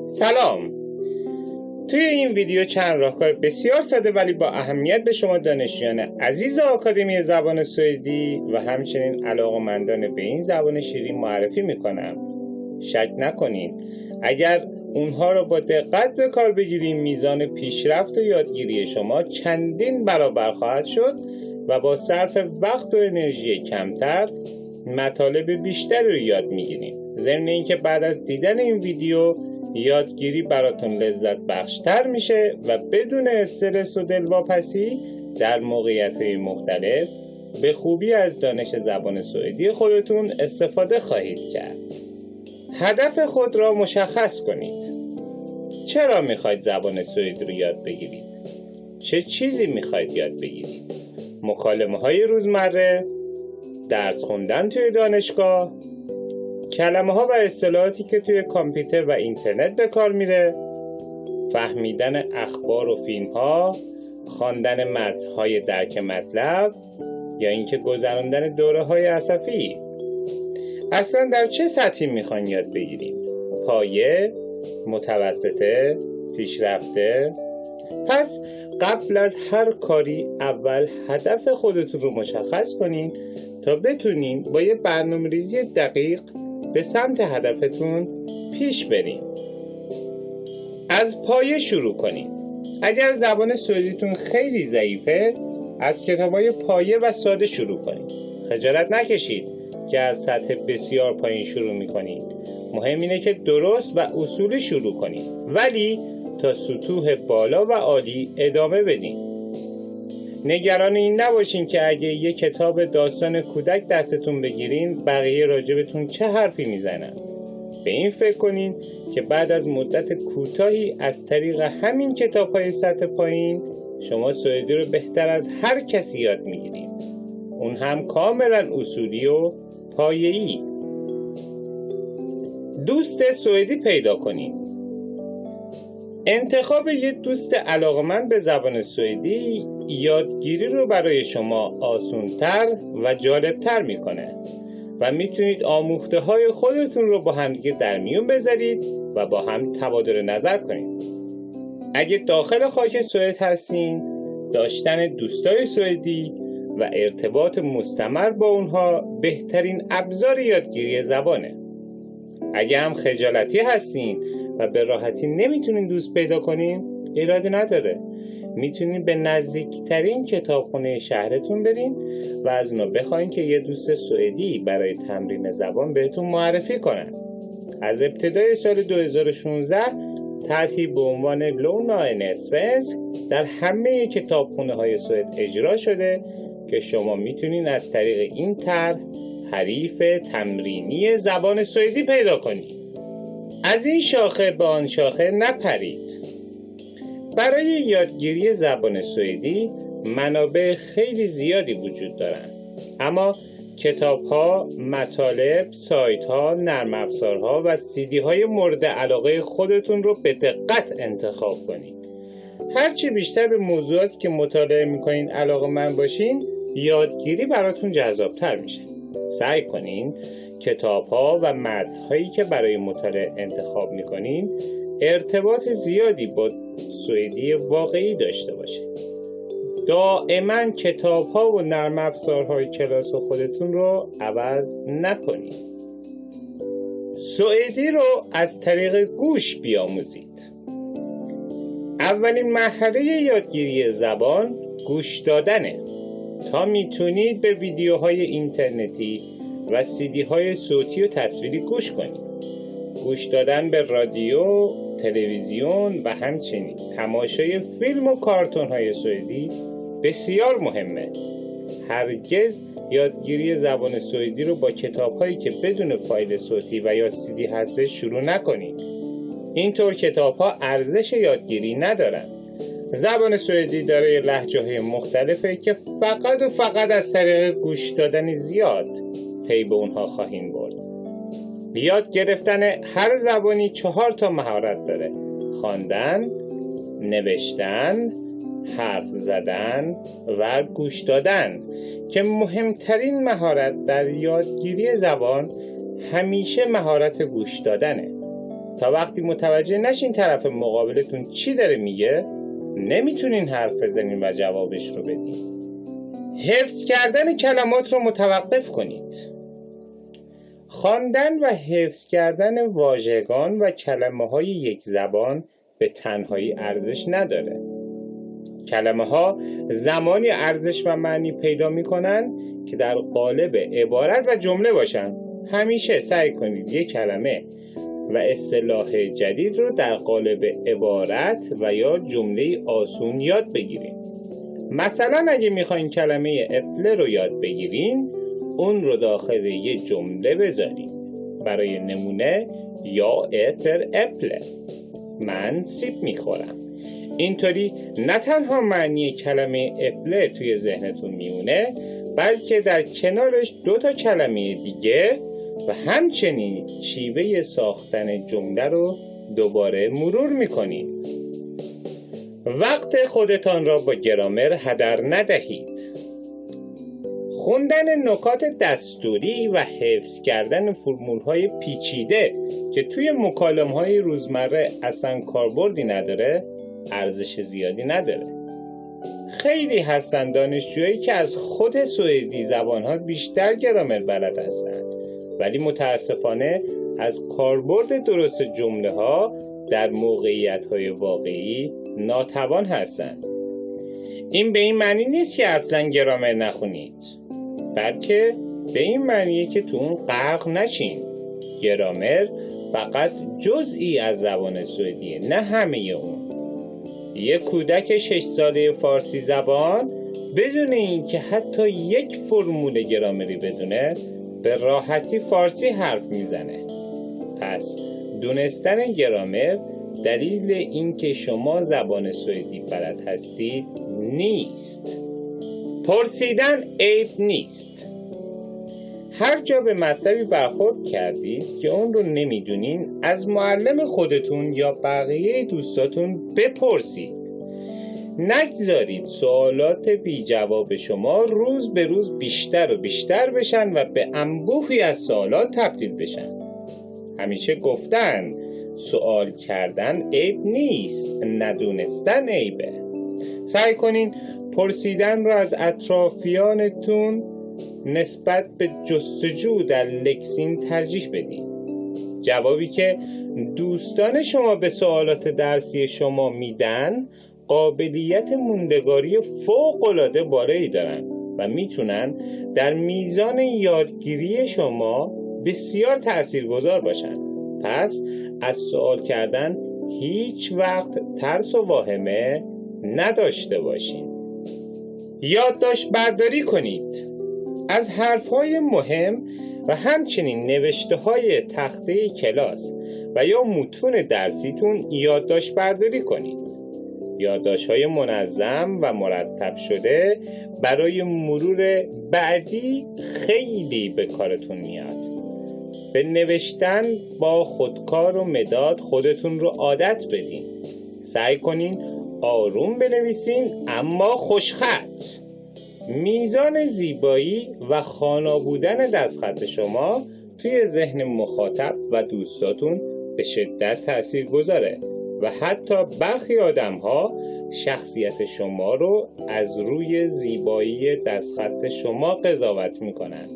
سلام. توی این ویدیو چند راهکار بسیار ساده ولی با اهمیت به شما دانشجویان عزیز آکادمی زبان سوئدی و همچنین علاقه‌مندان به این زبان شیرین معرفی میکنم. شک نکنید اگر اونها رو با دقت به کار بگیریم میزان پیشرفت و یادگیری شما چندین برابر خواهد شد و با صرف وقت و انرژی کمتر مطالب بیشتری رو یاد میگیریم. ضمن اینکه بعد از دیدن این ویدیو یادگیری براتون لذت بخشتر میشه و بدون استرس و دلواپسی در موقعیت‌های مختلف به خوبی از دانش زبان سوئدی خودتون استفاده خواهید کرد. هدف خود را مشخص کنید. چرا میخواید زبان سوئدی رو یاد بگیرید؟ چه چیزی میخواید یاد بگیرید؟ مکالمه‌های روزمره، درس خوندن توی دانشگاه، کلمه‌ها و اصطلاحاتی که توی کامپیوتر و اینترنت به کار میره، فهمیدن اخبار و فیلم‌ها، خواندن متن‌های درک مطلب یا اینکه گذراندن دوره‌های اسفی. اصلا در چه سطحی میخواین یاد بگیرید؟ پایه، متوسطه، پیشرفته؟ پس قبل از هر کاری اول هدف خودتون رو مشخص کنین تا بتونین با یه برنامه‌ریزی دقیق به سمت هدفتون پیش برین. از پایه شروع کنین. اگر زبان سوئدیتون خیلی ضعیفه از کتابای پایه و ساده شروع کنین. خجالت نکشید که از سطح بسیار پایین شروع میکنید. مهم اینه که درست و اصولی شروع کنید ولی تا سطوح بالا و عالی ادامه بدین. نگران این نباشین که اگه یه کتاب داستان کودک دستتون بگیرین بقیه راجبتون چه حرفی میزنن. به این فکر کنین که بعد از مدت کوتاهی از طریق همین کتاب‌های سطح پایین شما سوئدی رو بهتر از هر کسی یاد میگیرین. اون هم کاملا اصولی و پایه‌ای. دوست سوئدی پیدا کنین. انتخاب یه دوست علاقه‌مند به زبان سوئدی یادگیری رو برای شما آسان‌تر و جالب‌تر میکنه و میتونید آموخته‌های خودتون رو با همدیگه در میون بذارید و با هم تبادل نظر کنید. اگه داخل خاک سوئد هستین، داشتن دوستای سوئدی و ارتباط مستمر با اونها بهترین ابزار یادگیری زبانه. اگه هم خجالتی هستین و به راحتی نمیتونین دوست پیدا کنین، ایرادی نداره. میتونین به نزدیکترین کتابخونه شهرتون برین و از اونا بخواین که یه دوست سوئدی برای تمرین زبان بهتون معرفی کنن. از ابتدای سال 2016 طرحی به عنوان لونا انسفنسک در همه کتابخونه های سوئد اجرا شده که شما میتونین از طریق این طرح حریف تمرینی زبان سوئدی پیدا کنید. از این شاخه به آن شاخه نپرید. برای یادگیری زبان سوئدی منابع خیلی زیادی وجود دارند، اما کتاب‌ها، مطالب، سایت‌ها، نرم افزارها و سیدی‌های مورد علاقه خودتون رو به دقت انتخاب کنید. هرچی بیشتر به موضوعاتی که مطالعه می‌کنین علاقه‌مند باشین، یادگیری براتون جذاب‌تر میشه. سعی کنین کتاب‌ها و متن‌هایی که برای مطالعه انتخاب می‌کنین ارتباط زیادی با سوئدی واقعی داشته باشه. دائما کتاب‌ها و نرم افزارهای کلاس خودتون رو عوض نکنید. سوئدی رو از طریق گوش بیاموزید. اولین مرحله یادگیری زبان گوش دادنه. تا میتونید به ویدیوهای اینترنتی و سیدی‌های صوتی و تصویری گوش کنید. گوش دادن به رادیو، تلویزیون و همچنین تماشای فیلم و کارتون‌های سوئدی بسیار مهمه. هرگز یادگیری زبان سوئدی رو با کتاب‌هایی که بدون فایل صوتی و یا سیدی هستش شروع نکنید. اینطور کتاب‌ها ارزش یادگیری ندارن. زبان سوئدی دارای لهجه‌های مختلفه که فقط و فقط از طریق گوش دادن زیاد پی به اونها خواهیم برد. یاد گرفتن هر زبانی 4 مهارت داره: خواندن، نوشتن، حرف زدن و گوش دادن که مهمترین مهارت در یادگیری زبان همیشه مهارت گوش دادنه. تا وقتی متوجه نشین طرف مقابلتون چی داره میگه نمیتونین حرف بزنین و جوابش رو بدین. حفظ کردن کلمات رو متوقف کنید. خواندن و حفظ کردن واژگان و کلمه‌های یک زبان به تنهایی ارزش نداره. کلمه‌ها زمانی ارزش و معنی پیدا می‌کنن که در قالب عبارت و جمله باشن. همیشه سعی کنید یک کلمه و اصطلاح جدید رو در قالب عبارت و یا جمله آسون یاد بگیرید. مثلا اگه میخواین کلمه اپل رو یاد بگیرین، اون رو داخل یه جمله بذارین. برای نمونه، یا اتر اپل، من سیب میخورم. اینطوری نه تنها معنی کلمه اپل توی ذهنتون میمونه، بلکه در کنارش 2 کلمه دیگه و همچنین شیوه ساختن جمله رو دوباره مرور میکنید. وقت خودتان را با گرامر هدر ندهید. خوندن نکات دستوری و حفظ کردن فرمول‌های پیچیده که توی مکالمه‌های روزمره اصلا کاربردی نداره، ارزش زیادی نداره. خیلی هستن دانشجوهایی که از خود سوئدی زبان‌ها بیشتر گرامر بلد هستند، ولی متاسفانه از کاربرد درست جمله‌ها در موقعیت‌های واقعی ناتوان هستند. این به این معنی نیست که اصلا گرامر نخونید، بلکه به این معنیه که تو اون غرق نشین. گرامر فقط جزئی از زبان سوئدیه، نه همه اون. یک کودک 6 ساله فارسی زبان بدون اینکه حتی یک فرمول گرامری بدونه، به راحتی فارسی حرف میزنه. پس دونستن گرامر دلیل اینکه شما زبان سوئدی بلد هستید نیست. پرسیدن عیب نیست. هر جا به مطلبی برخورد کردید که اون رو نمیدونین، از معلم خودتون یا بقیه دوستاتون بپرسید. نگذارید سوالات بی جواب شما روز به روز بیشتر و بیشتر بشن و به انبوهی از سوالات تبدیل بشن. همیشه گفتن سوال کردن عیب نیست، ندونستن عیبه. سعی کنین پرسیدن رو از اطرافیانتون نسبت به جستجو در لکسین ترجیح بدین. جوابی که دوستان شما به سوالات درسی شما میدن قابلیت موندگاری فوق‌العاده بالایی دارن و میتونن در میزان یادگیری شما بسیار تاثیرگذار باشن. پس از سوال کردن هیچ وقت ترس و واهمه نداشته باشین. یادداشت برداری کنید. از حرف‌های مهم و همچنین نوشته‌های تخته کلاس و یا متون درسیتون یادداشت برداری کنید. یادداشت‌های منظم و مرتب شده برای مرور بعدی خیلی به کارتون میاد. به نوشتن با خودکار و مداد خودتون رو عادت بدین. سعی کنین آروم بنویسین اما خوشخط. میزان زیبایی و خوانا بودن دستخط شما توی ذهن مخاطب و دوستاتون به شدت تأثیر گذاره و حتی برخی آدم‌ها شخصیت شما رو از روی زیبایی دستخط شما قضاوت می‌کنن.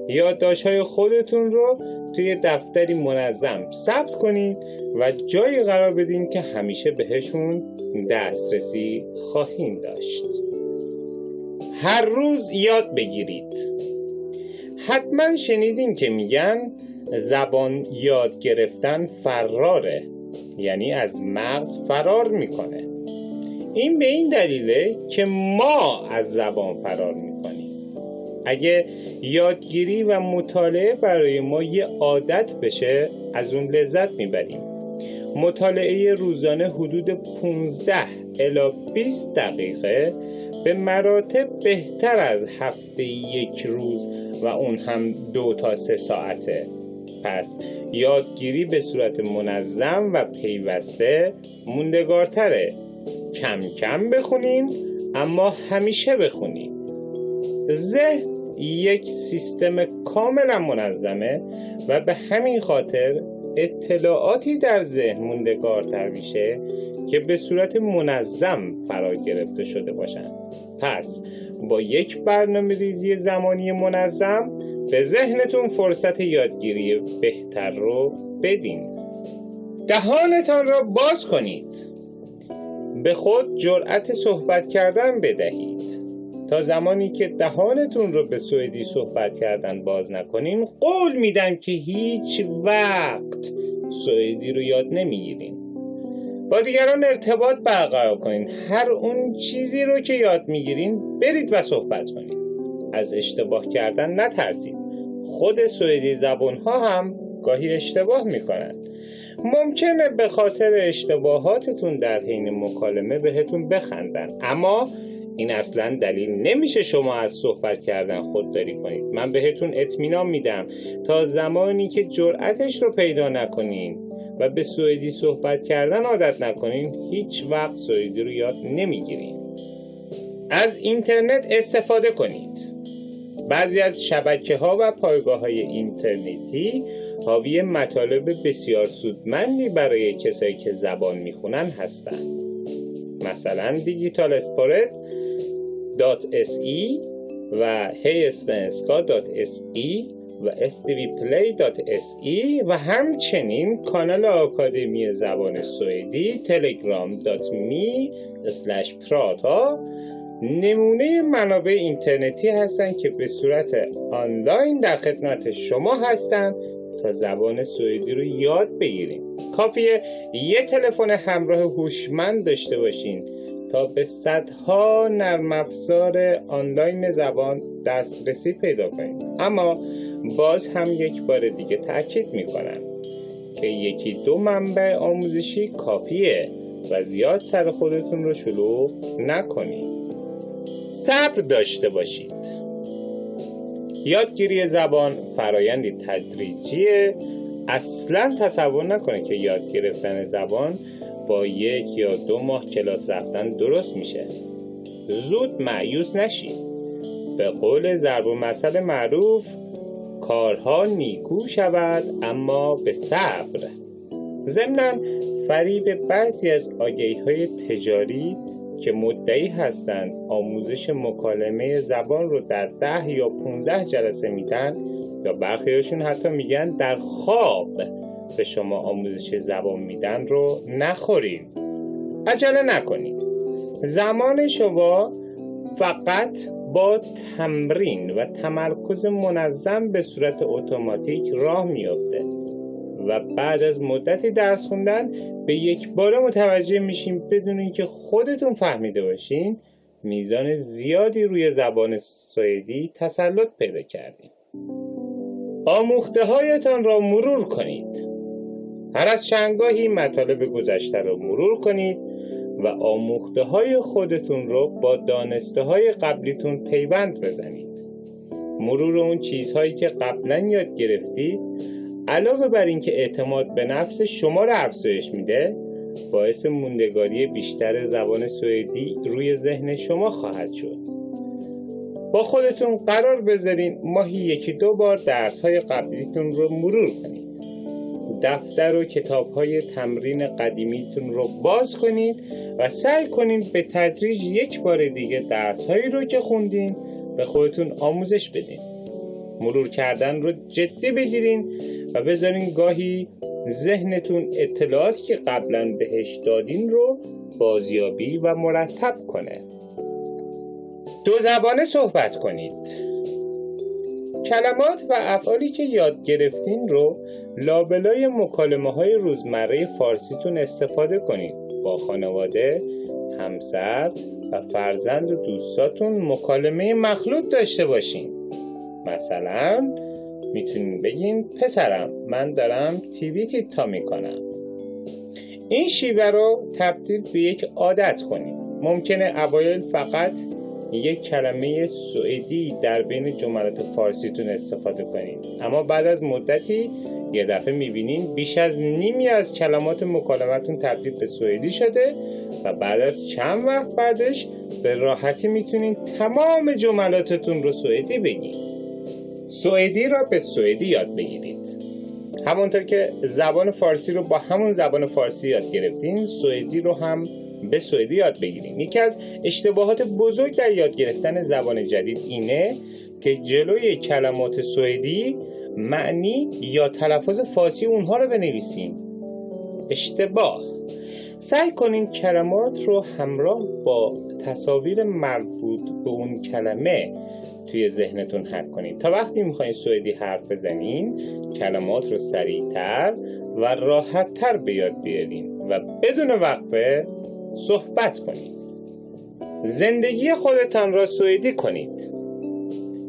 یادداشت‌های خودتون رو توی دفتری منظم ثبت کنین و جایی قرار بدین که همیشه بهشون دسترسی خواهید داشت. هر روز یاد بگیرید. حتما شنیدین که میگن زبان یاد گرفتن فراره، یعنی از مغز فرار میکنه. این به این دلیله که ما از زبان فرار میکنیم. اگه یادگیری و مطالعه برای ما یه عادت بشه، از اون لذت میبریم. مطالعه روزانه حدود 15 الی 20 دقیقه به مراتب بهتر از هفته 1 روز و اون هم 2 تا 3 ساعته. پس یادگیری به صورت منظم و پیوسته موندگارتره. کم کم بخونین اما همیشه بخونین. ذهن یک سیستم کاملا منظمه و به همین خاطر اطلاعاتی در ذهن موندگارتر میشه که به صورت منظم فرا گرفته شده باشن. پس با یک برنامه‌ریزی زمانی منظم به ذهنتون فرصت یادگیری بهتر رو بدین. دهانتان را باز کنید. به خود جرأت صحبت کردن بدهید. تا زمانی که دهانتون رو به سوئدی صحبت کردن باز نکنین، قول میدم که هیچ وقت سوئدی رو یاد نمیگیرین. با دیگران ارتباط برقرار کنین. هر اون چیزی رو که یاد میگیرین برید و صحبت کنین. از اشتباه کردن نترسید. خود سوئدی زبان‌ها هم گاهی اشتباه میکنن. ممکنه به خاطر اشتباهاتتون در حین مکالمه بهتون بخندن، اما این اصلا دلیل نمیشه شما از صحبت کردن خودداری کنید. من بهتون اطمینان میدم تا زمانی که جرأتش رو پیدا نکنین و به سوئدی صحبت کردن عادت نکنین، هیچ وقت سوئدی رو یاد نمیگیرین. از اینترنت استفاده کنید. بعضی از شبکه‌ها و پایگاه‌های اینترنتی حاوی مطالب بسیار سودمندی برای کسایی که زبان میخونن هستند. مثلا digitalsporet.se و heysvenska.se و stvplay.se و همچنین کانال آکادمی زبان سوئدی telegram.me/prata نمونه منابع اینترنتی هستند که به صورت آنلاین در خدمت شما هستند تا زبان سوئدی رو یاد بگیریم. کافیه یه تلفن همراه هوشمند داشته باشین تا به صدها نرم افزار آنلاین زبان دسترسی پیدا کنید. اما باز هم یک بار دیگه تاکید میکنم که 1-2 منبع آموزشی کافیه و زیاد سر خودتون رو شلوغ نکنید. صبر داشته باشید. یادگیری زبان فرایندی تدریجیه. اصلا تصور نکنه که یاد گرفتن زبان با 1 یا 2 ماه کلاس رفتن درست میشه. زود مایوس نشید. به قول ضرب المثل معروف، کارها نیکو شود اما به صبر. ضمناً فریب بعضی از آگهی‌های تجاری که مدعی هستند آموزش مکالمه زبان رو در 10 یا 15 جلسه میدن، یا برخیاشون حتی میگن در خواب به شما آموزش زبان میدن رو نخورید. عجله نکنید. زمان شما فقط با تمرین و تمرکز منظم به صورت اتوماتیک راه میافته و بعد از مدتی درس خوندن به یک بار متوجه میشین بدون اینکه خودتون فهمیده باشین میزان زیادی روی زبان سوئدی تسلط پیدا کردین. آموخته هایتان را مرور کنید. هر از چندگاهی مطالب گذشته را مرور کنید و آموخته های خودتون رو با دانسته های قبلیتون پیوند بزنید. مرور اون چیزهایی که قبلا یاد گرفتید علاوه بر این که اعتماد به نفس شما رو افزایش میده، باعث موندگاری بیشتر زبان سوئدی روی ذهن شما خواهد شد. با خودتون قرار بذارین ماهی 1-2 بار درس‌های قبلیتون رو مرور کنید. دفتر و کتاب‌های تمرین قدیمیتون رو باز کنید و سعی کنید به تدریج یک بار دیگه درس‌هایی رو که خوندین به خودتون آموزش بدین. مرور کردن رو جدی بگیرین و بذارین گاهی ذهنتون اطلاعاتی که قبلا بهش دادین رو بازیابی و مرتب کنه. 2 زبانه صحبت کنید. کلمات و افعالی که یاد گرفتین رو لابلای مکالمه‌های روزمره فارسیتون استفاده کنید. با خانواده، همسر و فرزند و دوستاتون مکالمه مخلوط داشته باشین. مثلا میتونین بگین پسرم من دارم تیوی تیتا میکنم. این شیوه رو تبدیل به یک عادت کنید. ممکنه اوایل فقط یک کلمه سوئدی در بین جملات فارسیتون استفاده کنید، اما بعد از مدتی یه دفعه میبینین بیش از نیمی از کلمات مکالمتون تبدیل به سوئدی شده و بعد از چند وقت بعدش به راحتی میتونین تمام جملاتتون رو سوئدی بگید. سوئدی را به سوئدی یاد بگیرید. همونطور که زبان فارسی رو با همون زبان فارسی یاد گرفتین، سوئدی رو هم به سوئدی یاد بگیرین. یکی از اشتباهات بزرگ در یاد گرفتن زبان جدید اینه که جلوی کلمات سوئدی معنی یا تلفظ فارسی اونها رو بنویسین. اشتباه. سعی کنین کلمات رو همراه با تصاویر مربوط به اون کلمه توی ذهنتون حک کنین تا وقتی میخواین سوئدی حرف بزنین کلمات رو سریعتر و راحتتر به یاد بیارین و بدون وقفه صحبت کنین. زندگی خودتان را سوئدی کنید.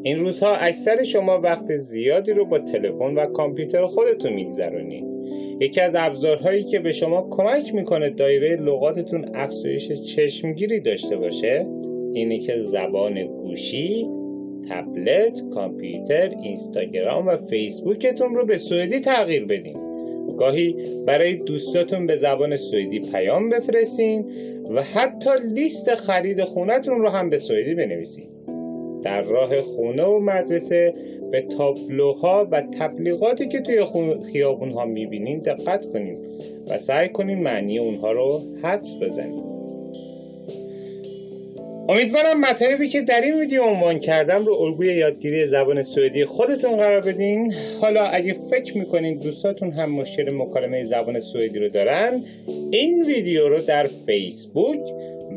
این روزها اکثر شما وقت زیادی رو با تلفن و کامپیوتر خودتون میگذرونید. یکی از ابزارهایی که به شما کمک میکنه دایره لغاتتون افزایش چشمگیری داشته باشه اینه که زبان گوشی، تبلت، کامپیوتر، اینستاگرام و فیسبوکتون رو به سوئدی تغییر بدین. گاهی برای دوستاتون به زبان سوئدی پیام بفرستین و حتی لیست خرید خونه‌تون رو هم به سوئدی بنویسین. در راه خونه و مدرسه به تابلوها و تبلیغاتی که توی خیابون‌ها می‌بینین دقت کنین و سعی کنین معنی اونها رو حدس بزنین. امیدوارم مطالبی که در این ویدیو عنوان کردم رو الگوی یادگیری زبان سوئدی خودتون قرار بدین. حالا اگه فکر میکنین دوستاتون هم مشکل مکالمه زبان سوئدی رو دارن، این ویدیو رو در فیسبوک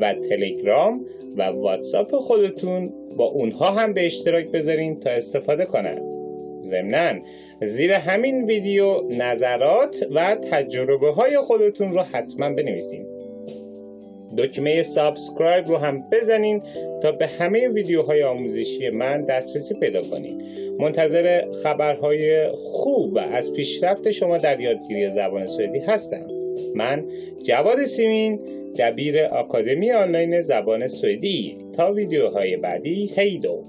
و تلگرام و واتساپ خودتون با اونها هم به اشتراک بذارین تا استفاده کنن. ضمناً زیر همین ویدیو نظرات و تجربه های خودتون رو حتما بنویسین. دکمه سابسکرایب رو هم بزنین تا به همه ویدیوهای آموزشی من دسترسی پیدا کنین. منتظر خبرهای خوب از پیشرفت شما در یادگیری زبان سوئدی هستم. من جواد سیمین، دبیر آکادمی آنلاین زبان سوئدی. تا ویدیوهای بعدی، هی دو.